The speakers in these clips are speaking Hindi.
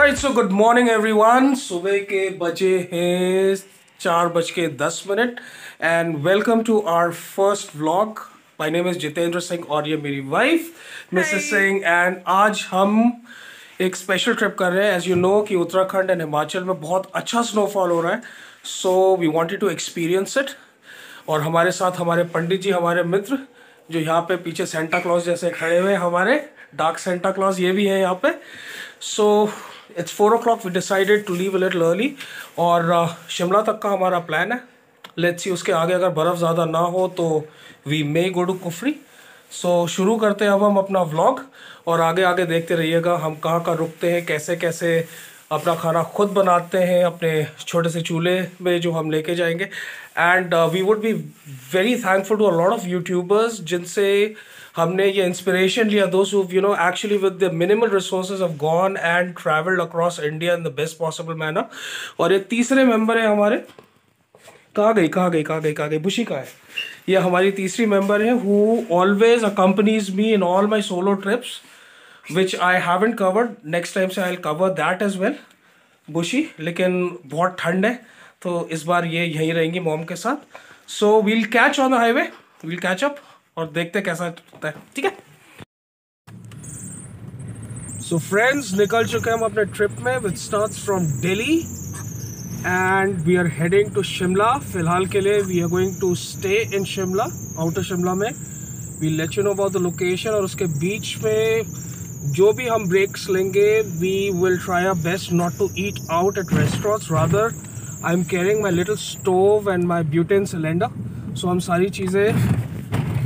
Alright, so good morning everyone. सुबह के बजे हैं 4:10 and welcome to our first vlog. My name is Jitendra Singh और ये मेरी वाइफ मिसेस सिंह and आज हम एक स्पेशल ट्रिप कर रहे हैं. As you know कि उत्तराखंड एंड हिमाचल में बहुत अच्छा स्नोफॉल हो रहा है, so we wanted to experience it. और हमारे साथ हमारे पंडित जी, हमारे मित्र जो यहाँ पे पीछे सेंटा क्लॉज जैसे खड़े हुए हैं, हमारे डार्क सेंटा क्लॉज ये भी है यहाँ पे. So it's 4 o'clock. We decided to leave a little early और शिमला तक का हमारा प्लान है. Let's see उसके आगे अगर बर्फ़ ज़्यादा ना हो तो we may go to Kufri. So शुरू करते हैं अब हम अपना व्लॉग और आगे आगे देखते रहिएगा हम कहाँ कहाँ रुकते हैं, कैसे कैसे अपना खाना खुद बनाते हैं अपने छोटे से चूल्हे में जो हम लेके जाएंगे. And we would be very thankful to a lot of YouTubers जिनसे हमने ये इंस्पिरेशन लिया. दोस्त you know actually with the minimal resources have gone and travelled across India in the best possible manner. और ये तीसरे मेंबर है हमारे. कहाँ गई बुशी कहाँ है? ये हमारी तीसरी मेंबर है who always accompanies me in all my solo trips which I haven't covered. Next time से I will cover that as well. बुशी, लेकिन बहुत ठंड है तो इस बार ये यहीं रहेंगी मॉम के साथ. So we'll catch on the highway, we'll catch up और देखते कैसा होता है. ठीक है. सो फ्रेंड्स, निकल चुके हैं हम अपने ट्रिप में which starts from Delhi and we are heading to Shimla. फिलहाल के लिए we are going to stay in Shimla, outer Shimla में. We let you know about the location. और उसके बीच में जो भी हम ब्रेक्स लेंगे we will try our best not to eat out at restaurants. Rather I am carrying my little stove and my butane cylinder. So हम सारी चीज़ें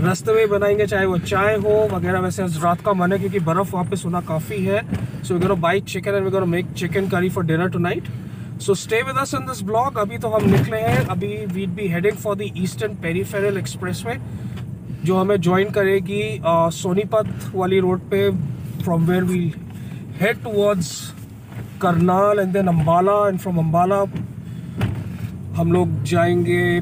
रास्ते में बनाएंगे, चाहे वो चाय हो वगैरह. वैसे आज रात का मन है क्योंकि बर्फ़ वहाँ पे सुना काफ़ी है. So we gonna buy chicken and we gonna make chicken curry for dinner tonight. So stay with us in this blog. अभी तो हम निकले हैं. अभी we'd be heading for the eastern peripheral expressway जो हमें ज्वाइन करेगी सोनीपत वाली रोड पे, from where we head towards Karnal and then Ambala. And from Ambala हम लोग जाएंगे,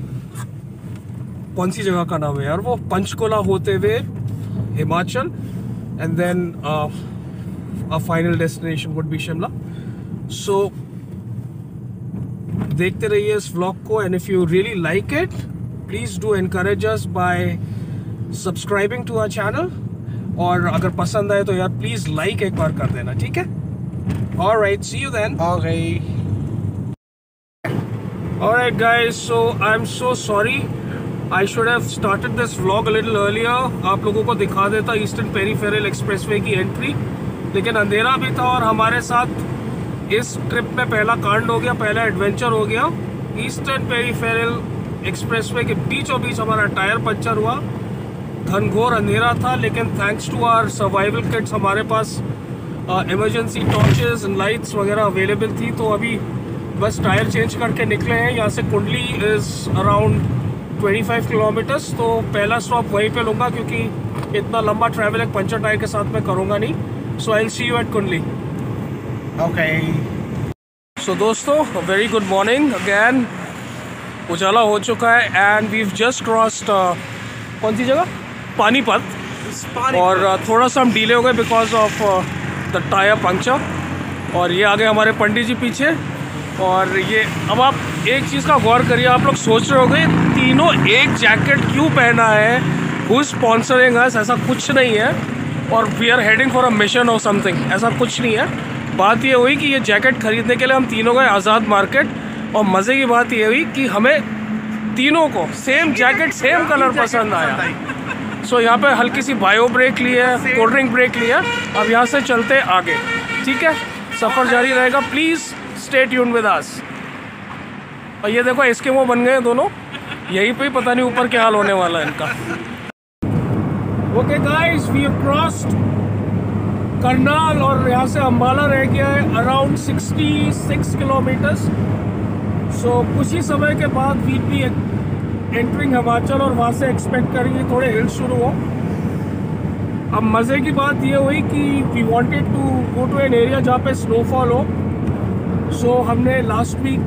कौन सी जगह का नाम है यार वो, पंचकुला होते हुए Himachal. And then a final destination would be Shimla. So देखते रहिए इस व्लॉग को. And if you really like it please do encourage us by subscribing to our channel. और अगर पसंद आए तो यार प्लीज़ लाइक एक बार कर देना. ठीक है. Alright, see you then. Okay. Alright guys, so I am so sorry. I should have started this vlog a little earlier. आप लोगों को दिखा देता ईस्टर्न पेरीफेरल एक्सप्रेसवे की एंट्री, लेकिन अंधेरा भी था और हमारे साथ इस ट्रिप में पहला कांड हो गया, पहला एडवेंचर हो गया. ईस्टर्न पेरीफेरल एक्सप्रेसवे के बीचों बीच हमारा टायर पंचर हुआ. घनघोर अंधेरा था, लेकिन thanks to our survival kits हमारे पास इमरजेंसी टॉर्चेस एंड लाइट्स वगैरह अवेलेबल थी. तो अभी बस टायर चेंज करके निकले हैं. यहाँ से कुंडली इज़ अराउंड 25 किलोमीटर्स. तो पहला स्टॉप वहीं पे लूँगा क्योंकि इतना लंबा ट्रैवल एक पंचर टायर के साथ मैं करूँगा नहीं. So I will see you at Kundli. Okay. So दोस्तों, वेरी गुड मॉर्निंग अगैन. उजाला हो चुका है एंड वीव जस्ट क्रॉस्ड कौन सी जगह, पानीपत. और थोड़ा सा हम डिले हो गए because of the tyre puncture. और ये आगे हमारे पंडित जी पीछे. और ये अब आप एक चीज़ का गौर करिए. आप लोग सोच रहे होंगे तीनों एक जैकेट क्यों पहना है, हु इज स्पॉन्सरिंग अस. ऐसा कुछ नहीं है. और we are heading for a mission और समथिंग, ऐसा कुछ नहीं है. बात ये हुई कि ये जैकेट खरीदने के लिए हम तीनों गए आज़ाद मार्केट. और मज़े की बात ये हुई कि हमें तीनों को सेम जैकेट सेम कलर पसंद आया. सो यहाँ पे हल्की सी बायो ब्रेक ली है, कोल्ड ड्रिंक ब्रेक लिया. अब यहाँ से चलते आगे. ठीक है, सफ़र जारी रहेगा. Please stay tuned with us. और ये देखो एस्किमो बन गए दोनों. यहीं पे पता नहीं ऊपर क्या हाल होने वाला है इनका. Okay guys, we have crossed Karnal और यहाँ से अम्बाला रह गया है अराउंड 66 किलोमीटर्स. सो कुछ ही समय के बाद वी बी एंटरिंग हिमाचल और वहाँ से एक्सपेक्ट करेंगे थोड़े हिल्स शुरू हो. अब मज़े की बात ये हुई कि we wanted to go to an area जहाँ पे स्नोफॉल हो. सो हमने लास्ट वीक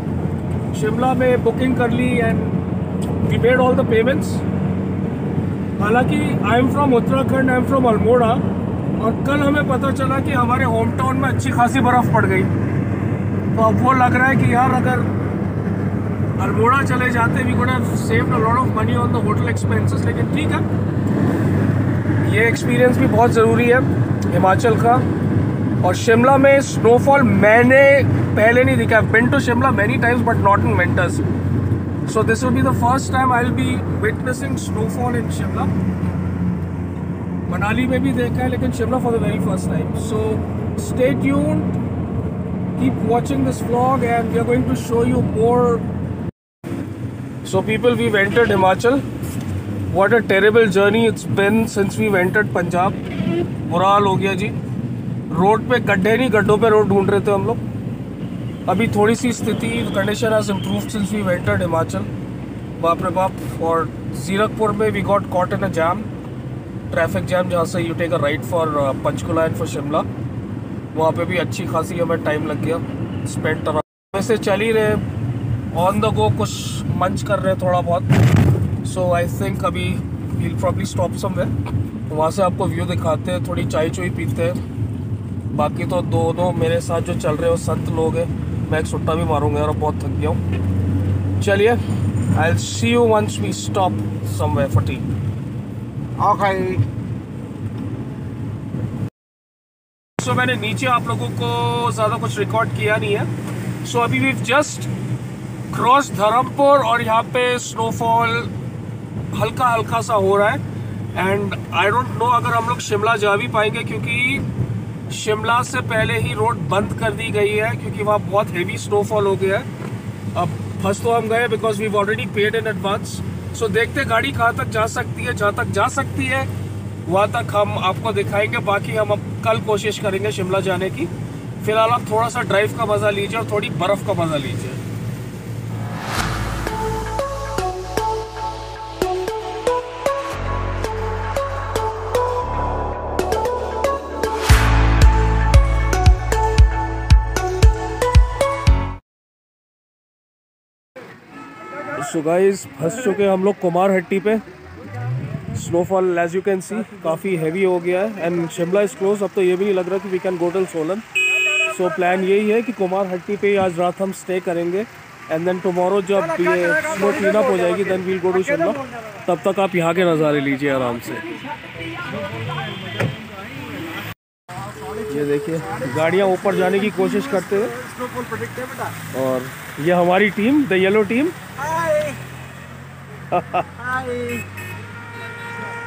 शिमला में बुकिंग कर ली and we made all the payments. हालांकि I am from Uttarakhand, I am from Almora. और कल हमें पता चला कि हमारे होम टाउन में अच्छी खासी बर्फ़ पड़ गई. तो अब वो लग रहा है कि यार अगर अल्मोड़ा चले जाते we could have saved a lot of money on the hotel expenses, लेकिन ठीक है, ये एक्सपीरियंस भी बहुत ज़रूरी है हिमाचल का। और शिमला में स्नोफॉल मैंने पहले नहीं देखा। I've been to Shimla many times but not in winters. So this will be the first time I'll be witnessing snowfall in Shimla. Manali में भी देखा है लेकिन Shimla for the very first time. So stay tuned, keep watching this vlog and we are going to show you more. So people, we've entered Himachal. What a terrible journey it's been since we've entered Punjab. बुरा हाल हो गया जी। रोड पे गड्ढे नहीं, गड्ढों पे रोड ढूंढ रहे थे हम लोग। अभी थोड़ी सी स्थिति condition has improved since we entered Himachal. बाप रे बाप। और जीरकपुर में we got caught in a jam, traffic jam, जहाँ से you take a right for Panchkula and for Shimla. वहाँ पे भी अच्छी खासी हमें टाइम लग गया स्पेंड। वैसे चल ही रहे, ऑन द गो कुछ मंच कर रहे थोड़ा बहुत। सो आई थिंक अभी वील प्रॉब्ली स्टॉप समवेयर, वहाँ से आपको व्यू दिखाते हैं, थोड़ी चाय चुई पीते हैं। बाकी तो दोनों मेरे साथ जो चल रहे हो संत लोग हैं, मैं एक सुट्टा भी मारूंगा यार, बहुत थक गया हूँ। चलिए, I will see you once we stop somewhere for tea. Okay. So मैंने नीचे आप लोगों को ज़्यादा कुछ रिकॉर्ड किया नहीं है। सो अभी वी जस्ट क्रॉस धर्मपुर और यहाँ पे स्नोफॉल हल्का हल्का सा हो रहा है। एंड आई डोंट नो अगर हम लोग शिमला जा भी पाएंगे, क्योंकि शिमला से पहले ही रोड बंद कर दी गई है क्योंकि वहाँ बहुत हेवी स्नोफॉल हो गया है। अब फंस तो हम गए because we already paid in advance. So देखते गाड़ी कहाँ तक जा सकती है, जहाँ तक जा सकती है वहाँ तक हम आपको दिखाएंगे। बाकी हम अब कल कोशिश करेंगे शिमला जाने की। फिलहाल आप थोड़ा सा ड्राइव का मज़ा लीजिए और थोड़ी बर्फ़ का मज़ा लीजिए। सो गाइस, फंस चुके हम लोग कुमारहट्टी पे। Snowfall as you can see काफ़ी हैवी हो गया है एंड शिमला इज़ क्लोज। अब तो ये भी नहीं लग रहा कि we can go till Solan. So plan यही है कि कुमारहट्टी पे आज रात हम स्टे करेंगे एंड देन टुमारो जब ये स्नो क्लीन अप हो जाएगी then we'll go to Shimla. तब तक आप यहाँ के नज़ारे लीजिए आराम से। ये देखिए गाड़ियाँ ऊपर जाने की कोशिश करते हुए। और ये हमारी टीम, द येलो टीम।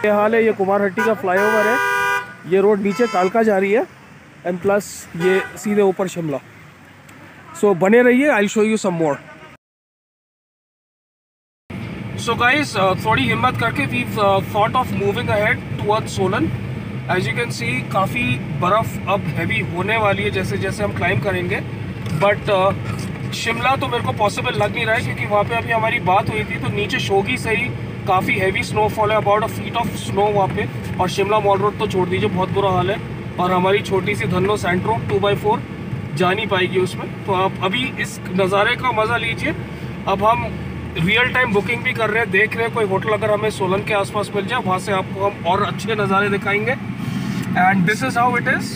ये हाल है, ये कुमारहट्टी का फ्लाईओवर है। ये रोड नीचे कालका जा रही है एंड प्लस ये सीधे ऊपर शिमला। सो बने रहिए, I will show you some more. So guys, थोड़ी हिम्मत करके we thought of moving ahead towards Solan. As you can see काफ़ी बर्फ़ अब हैवी होने वाली है जैसे जैसे हम क्लाइंब करेंगे। बट शिमला तो मेरे को पॉसिबल लग नहीं रहा है क्योंकि वहाँ पे अभी हमारी बात हुई थी तो नीचे शोगी से ही काफ़ी हैवी स्नोफॉल है, अबाउट 1 फीट ऑफ स्नो वहाँ पे। और शिमला मॉल रोड तो छोड़ दीजिए, बहुत बुरा हाल है। और हमारी छोटी सी धन्नो सेंट्रो 2x4 जा नहीं पाएगी उसमें। तो आप अभी इस नज़ारे का मज़ा लीजिए। अब हम रियल टाइम बुकिंग भी कर रहे हैं, देख रहे हैं कोई होटल अगर हमें सोलन के आसपास मिल जाए, वहाँ से आपको हम और अच्छे नज़ारे दिखाएंगे। And this is how it is,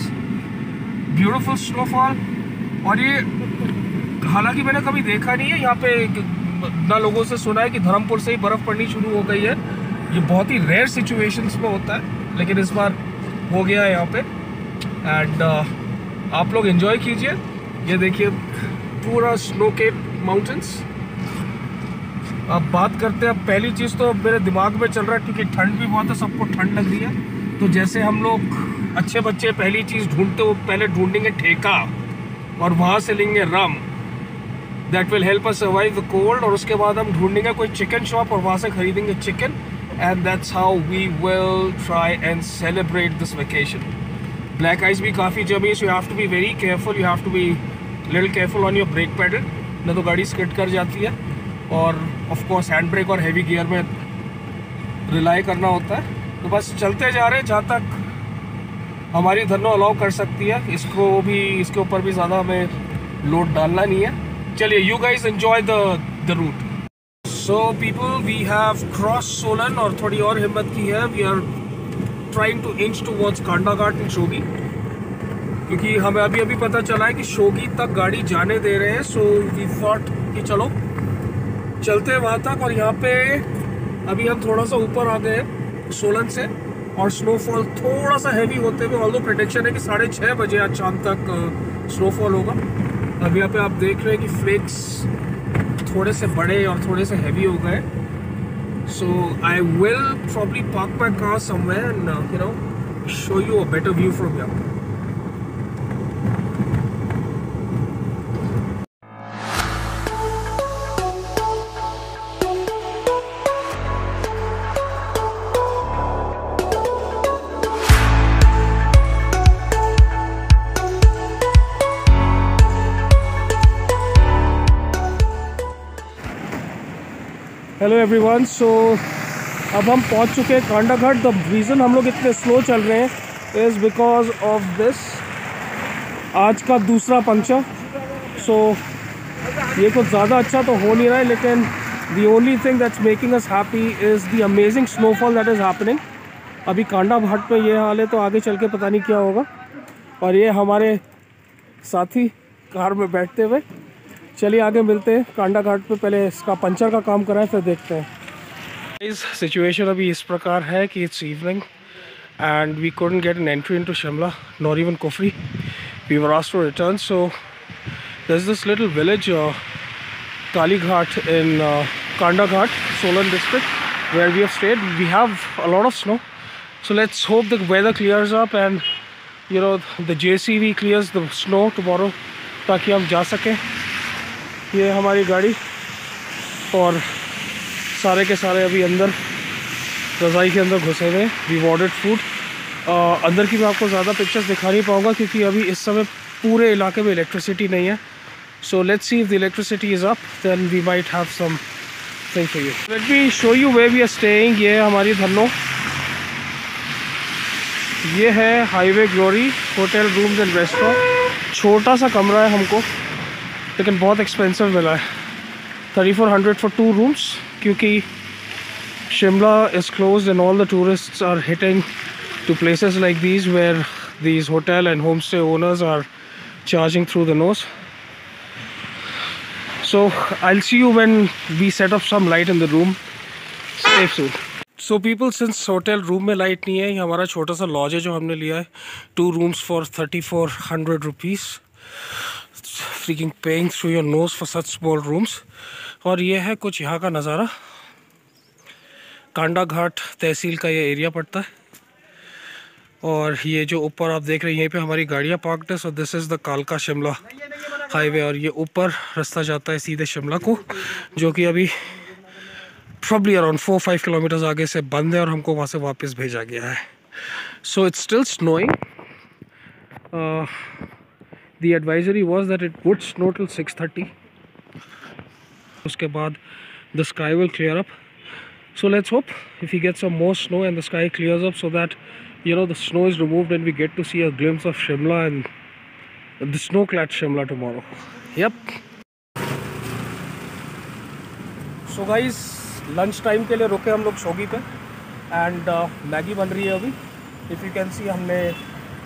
beautiful snowfall. और ये हालांकि मैंने कभी देखा नहीं है यहाँ पे, ना लोगों से सुना है कि धर्मपुर से ही बर्फ़ पड़नी शुरू हो गई है। ये बहुत ही रेयर सिचुएशंस में होता है लेकिन इस बार हो गया है यहाँ पे। एंड आप लोग एंजॉय कीजिए। ये देखिए पूरा स्नो केप माउंटेन्स। अब बात करते हैं, अब पहली चीज़ तो मेरे दिमाग में चल रहा है क्योंकि ठंड भी बहुत है, सबको ठंड लग रही है। तो जैसे हम लोग अच्छे बच्चे पहली चीज़ ढूंढते हो, पहले ढूंढेंगे ठेका और वहाँ से लेंगे rum, that will help us survive the cold. और उसके बाद हम ढूंढेंगे कोई चिकन शॉप और वहाँ से खरीदेंगे chicken. And that's how we will try and celebrate this vacation. Black ice भी काफ़ी जमी, so you have to be very careful, you have to be little careful on your brake pedal, न तो गाड़ी स्किड कर जाती है। और ऑफ कोर्स हैंड ब्रेक और हैवी गियर में रिलाई करना होता है। तो बस चलते जा रहे हैं जहाँ तक हमारी धन्नो अलाउ कर सकती है। इसको भी, इसके ऊपर भी ज़्यादा हमें लोड डालना नहीं है। चलिए, you guys enjoy the route. So people, we have cross Solan और थोड़ी और हिम्मत की है। We are trying to inch towards Kandaghat in Shoghi. क्योंकि हमें अभी अभी पता चला है कि शोगी तक गाड़ी जाने दे रहे हैं। सो वी थॉट कि चलो चलते हैं वहाँ तक। और यहाँ पे अभी हम थोड़ा सा ऊपर आ गए सोलन से, और स्नोफॉल थोड़ा सा हैवी होते हुए, ऑल्दो प्रेडिक्शन है कि 6:30 बजे आज शाम तक स्नोफॉल होगा। अभी यहाँ पे आप देख रहे हैं कि फ्लेक्स थोड़े से बड़े और थोड़े से हैवी हो गए। So I will probably park my car somewhere and you know show you a better view from here. Hello everyone. So अब हम पहुंच चुके हैं कांडा घाट। द रीज़न हम लोग इतने स्लो चल रहे हैं इज़ बिकॉज ऑफ दिस, आज का दूसरा पंक्चर। सो ये कुछ ज़्यादा अच्छा तो हो नहीं रहा है, लेकिन the only thing that's making us happy is the amazing snowfall that is happening. अभी कांडा घाट पे ये हाल है, तो आगे चल के पता नहीं क्या होगा। और ये हमारे साथी कार में बैठते हुए। चलिए आगे मिलते हैं कांडा घाट पे। पहले इसका पंचर का काम कराएं, फिर देखते हैं। इस सिचुएशन अभी इस प्रकार है कि it's evening and we couldn't get an entry into Shimla not even Kufri. We were asked to return. So there is this little village Kali Ghat in Kanda Ghat, Solan district, where we have stayed. We have a lot of snow, so let's hope the weather clears up and you know the JCB clears the snow tomorrow, ताकि हम जा सकें। ये हमारी गाड़ी और सारे के सारे अभी अंदर रज़ाई के अंदर घुसे हुए। We ordered food. अंदर की मैं आपको ज़्यादा पिक्चर्स दिखा नहीं पाऊँगा क्योंकि अभी इस समय पूरे इलाके में इलेक्ट्रिसिटी नहीं है। So let's see if the electricity is up, then we might have some thing for you. Let me show you where we are staying. ये है हमारी धन्नो। ये है highway glory hotel rooms and restaurant. छोटा सा कमरा है हमको, लेकिन बहुत एक्सपेंसिव मिला है। 3400 फॉर 2 रूम्स, क्योंकि Shimla is closed and all the tourists are hitting to places like these where these hotel and home stay owners are charging through the nose. So I will see you when we set up some light in the room. Stay soon. So people, since hotel room में लाइट नहीं है, ये हमारा छोटा सा लॉज है जो हमने लिया है। 2 rooms for 3400 rupees. Freaking paying through your nose for such small rooms। और ये है कुछ यहाँ का नज़ारा। कांडा घाट तहसील का ये एरिया पड़ता है। और ये जो ऊपर आप देख रहे हैं, यहीं पे हमारी गाड़ियाँ पार्क्ड है। सो दिस इज़ द कालका शिमला हाईवे। और ये ऊपर रास्ता जाता है सीधे शिमला को, जो कि अभी प्रॉब्ली अराउंड 4-5 किलोमीटर्स आगे से बंद है और हमको वहाँ से वापस भेजा गया है। So it's still snowing. The advisory was that it would snow till 6:30. उसके बाद the sky will clear up. So let's hope if we get some more snow and the sky clears up, so that you know the snow is removed and we get to see a glimpse of Shimla and the snow-clad Shimla tomorrow. Yep. So guys, lunch time के लिए रुके हम लोग शोगी पे and मैगी बन रही है अभी। If you can see, हमने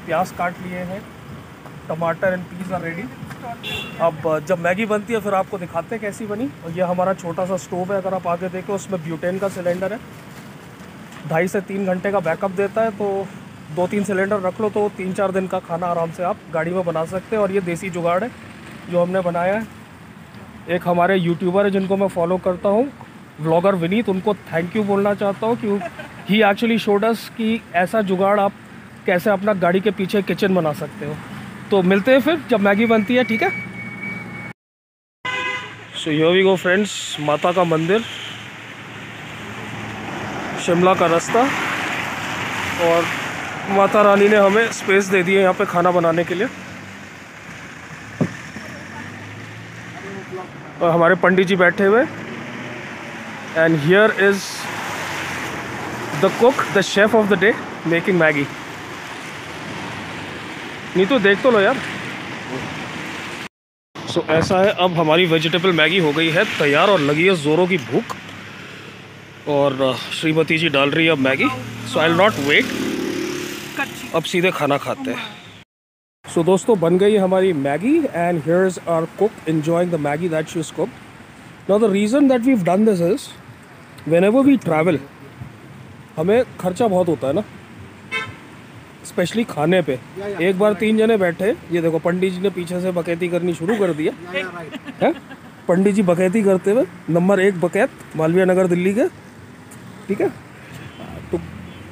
प्याज काट लिए हैं, टमाटर एंड पीस आर रेडी। अब जब मैगी बनती है फिर आपको दिखाते हैं कैसी बनी। और ये हमारा छोटा सा स्टोव है, अगर आप आगे देखें उसमें ब्यूटेन का सिलेंडर है। 2.5 से 3 घंटे का बैकअप देता है, तो 2-3 सिलेंडर रख लो तो 3-4 दिन का खाना आराम से आप गाड़ी में बना सकते हैं। और ये देसी जुगाड़ है जो हमने बनाया है। एक हमारे यूट्यूबर है जिनको मैं फॉलो करता हूँ, व्लॉगर विनीत, उनको थैंक यू बोलना चाहता हूँ, क्यों ही एक्चुअली शोड अस कि ऐसा जुगाड़ आप कैसे अपना गाड़ी के पीछे किचन बना सकते हो। तो मिलते हैं फिर जब मैगी बनती है, ठीक है। So here we go friends, माता का मंदिर, शिमला का रास्ता, और माता रानी ने हमें स्पेस दे दी है यहाँ पे खाना बनाने के लिए। और हमारे पंडित जी बैठे हुए, and here is the cook, the chef of the day making Maggi. नहीं तो देख तो लो यार। सो ऐसा है, अब हमारी वेजिटेबल मैगी हो गई है तैयार और लगी है ज़ोरों की भूख। और श्रीमती जी डाल रही है अब Maggi. So I will not wait, अब सीधे खाना खाते हैं। सो दोस्तों बन गई हमारी Maggi and here's our cook enjoying the Maggi that she is cooked. Now the reason that we have done this is whenever we travel हमें खर्चा बहुत होता है ना, स्पेशली खाने पे। एक बार 3 जने बैठे, ये देखो पंडित जी ने पीछे से बकैती करनी शुरू कर दिया है। पंडित जी बकैती करते हुए नंबर 1 बकैत मालवीय नगर दिल्ली के, ठीक है। तो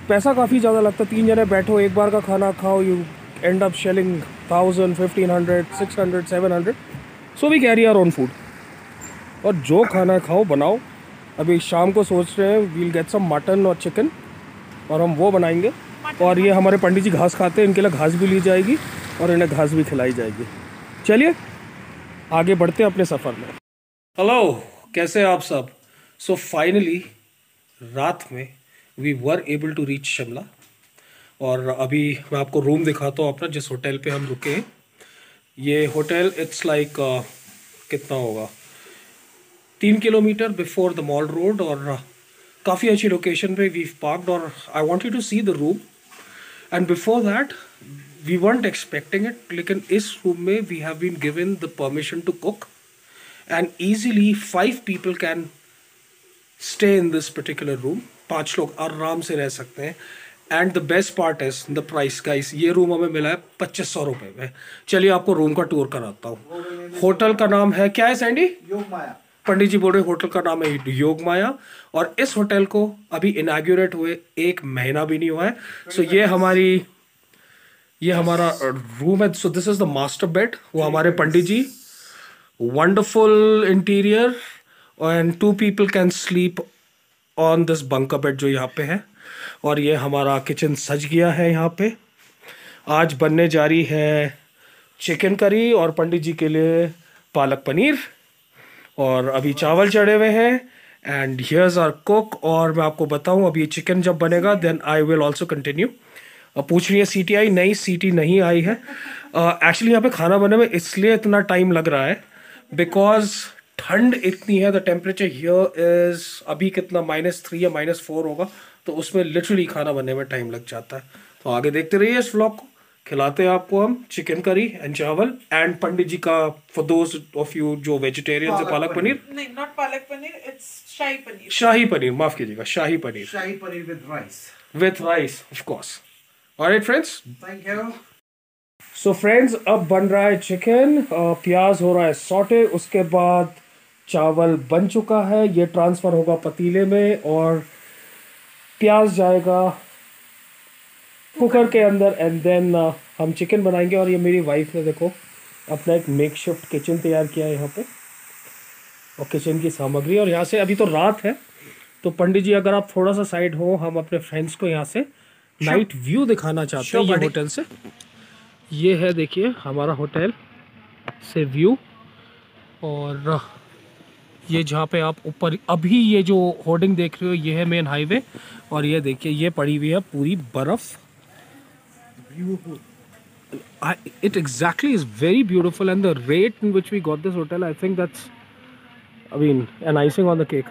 पैसा काफ़ी ज़्यादा लगता है, 3 जने बैठो एक बार का खाना खाओ, you end up shelling 1000, 1500, 600, 700। So we carry our own food, और जो खाना खाओ बनाओ। अभी शाम को सोच रहे हैं वील गेट सम मटन और चिकन, और हम वो बनाएंगे। और ये हमारे पंडित जी घास खाते हैं, इनके लिए घास भी ली जाएगी और इन्हें घास भी खिलाई जाएगी। चलिए आगे बढ़ते हैं अपने सफ़र में। हेलो, कैसे हैं आप सब? सो फाइनली रात में we were able to reach Shimla, और अभी मैं आपको रूम दिखाता हूँ अपना, जिस होटल पे हम रुके हैं। ये होटल इट्स लाइक कितना होगा, 3 kilometre before the mall road, और काफ़ी अच्छी लोकेशन पे वी पार्कड। और I want you to see the room, and before that we weren't expecting it, लेकिन इस रूम में we have been given the permission to cook, and easily 5 people can stay in this particular room. 5 लोग आराम से रह सकते हैं। And the best part is the price guys, ये रूम हमें मिला है 2500 रुपये में। चलिए आपको रूम का टूर कराता हूँ। होटल का नाम है क्या है सैंडी? योग माया। पंडित जी बोल रहे होटल का नाम है योग माया, और इस होटल को अभी इनाग्यूरेट हुए 1 महीना भी नहीं हुआ है। सो ये हमारा रूम है। So this is the master bed, वो हमारे Pandit ji, wonderful interior, and 2 people can sleep on this bunker bed जो यहाँ पे है। और ये हमारा किचन सज गया है। यहाँ पे आज बनने जा रही है चिकन करी, और पंडित जी के लिए पालक पनीर, और अभी चावल चढ़े हुए हैं। And here's our cook. और मैं आपको बताऊं, अभी ये चिकन जब बनेगा then I will also continue. पूछ रही है सीटी आई? नहीं, सीटी नहीं आई है। एक्चुअली यहाँ पे खाना बनने में इसलिए इतना टाइम लग रहा है बिकॉज ठंड इतनी है। द टेम्परेचर हियर इज अभी कितना -3 या -4 होगा, तो उसमें लिटरली खाना बनने में टाइम लग जाता है। तो आगे देखते रहिए इस व्लॉग को, खिलाते हैं आपको हम चिकन करी एंड चावल, एंड पंडित जी का फॉर दोज ऑफ यू जो वेजिटेरियन है पालक पनीर। नहीं, नॉट पालक पनीर, इट्स शाही पनीर। शाही पनीर, माफ कीजिएगा, shahi paneer. Shahi paneer with rice of course. Alright friends, thank you. So friends, अब बन रहा है चिकन, प्याज हो रहा है सॉटे, उसके बाद चावल बन चुका है, ये ट्रांसफ़र होगा पतीले में, और प्याज जाएगा कुकर के अंदर, एंड देन हम चिकन बनाएंगे। और ये मेरी वाइफ ने देखो अपना एक मेकशिफ्ट किचन तैयार किया है यहाँ पे, और किचन की सामग्री। और यहाँ से अभी तो रात है, तो पंडित जी अगर आप थोड़ा सा साइड हो, हम अपने फ्रेंड्स को यहाँ से नाइट व्यू दिखाना चाहते हैं ये होटल से। ये है देखिए हमारा होटल से व्यू, और ये जहाँ पे आप ऊपर अभी ये जो होर्डिंग देख रहे हो ये है मेन हाईवे, और ये देखिए ये पड़ी हुई है पूरी बर्फ़। It exactly is very beautiful, and the rate in which we got this hotel, I think that's, I mean, an icing on the cake.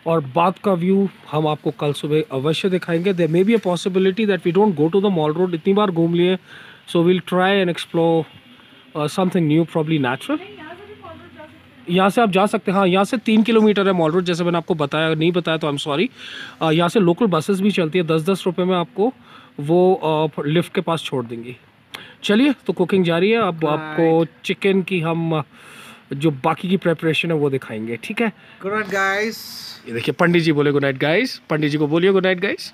और बाद का व्यू हम आपको कल सुबह अवश्य दिखाएंगे। There may be a possibility that we don't go to the mall road, इतनी बार घूम लिए, so we'll try and explore something new, probably natural. यहाँ से आप जा सकते हैं, हाँ यहाँ से 3 किलोमीटर है मॉल रोड, जैसे मैंने आपको बताया, नहीं बताया तो आई एम सॉरी। यहाँ से लोकल बसेस भी चलती है, 10-10 रुपये में आपको वो लिफ्ट के पास छोड़ देंगी। चलिए तो कुकिंग जारी है, अब आपको चिकन की हम जो बाकी की प्रेपरेशन है वो दिखाएंगे, ठीक है? Good night guys. ये देखिए पंडित जी बोले good night guys, Pandit ji को बोलिए good night guys.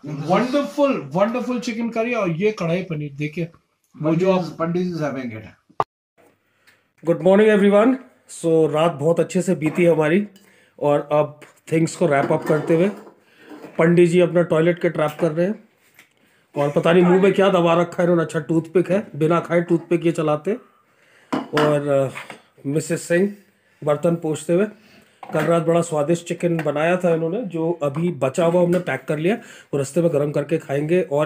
Wonderful wonderful chicken curry, और ये कढ़ाई पनीर देखिए वो जो आप Pandit ji having it. Good morning everyone. So रात बहुत अच्छे से बीती है हमारी, और अब थिंग्स को रैप अप करते हुए पंडित जी अपना टॉयलेट के ट्रैप कर रहे हैं, और पता नहीं मुंह में क्या दबा रखा है इन्होंने। अच्छा टूथपिक है, बिना खाए टूथपिक ये चलाते। और मिसेस सिंह बर्तन पोंछते हुए। कल रात बड़ा स्वादिष्ट चिकन बनाया था इन्होंने, जो अभी बचा हुआ हमने पैक कर लिया, वो रास्ते में गर्म करके खाएंगे। और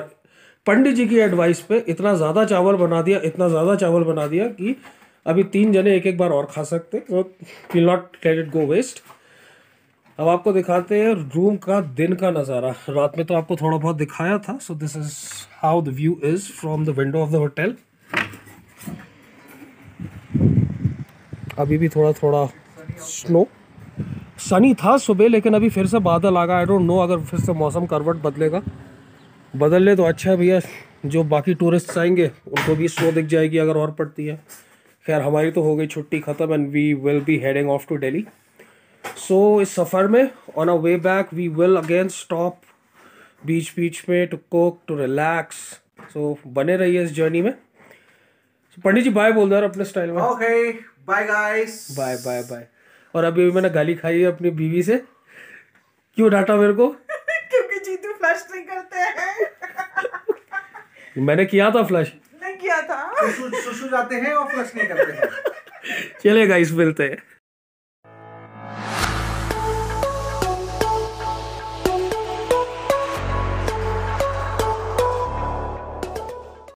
पंडित जी की एडवाइस पे इतना ज़्यादा चावल बना दिया कि अभी 3 जने एक बार और खा सकते, तो will not let it go waste. अब आपको दिखाते हैं रूम का दिन का नज़ारा। रात में तो आपको थोड़ा बहुत दिखाया था। सो this is how the view is from the window of the hotel. अभी भी थोड़ा थोड़ा स्नो, सनी था सुबह, लेकिन अभी फिर से बादल आ गया। आई डोंट नो, अगर फिर से मौसम करवट बदलेगा, बदल ले तो अच्छा है भैया। जो बाकी टूरिस्ट आएंगे उनको भी स्नो दिख जाएगी अगर और पड़ती है। खैर हमारी तो हो गई छुट्टी ख़त्म and we will be heading off to Delhi. So इस सफ़र में on a way back we will again stop बीच में to cook, to relax. So बने रहिए इस जर्नी में। पंडित जी बाय बोल दो यार अपने स्टाइल में। Okay, bye guys. Bye bye bye. और अभी मैंने गाली खाई है अपनी बीवी से। क्यों डांटा मेरे को? क्योंकि जीतू फ्लश नहीं करते हैं। मैंने किया था फ्लश। नहीं किया था। सुसु जाते हैं और फ्लश नहीं करते हैं। चलिए गाइस, मिलते हैं।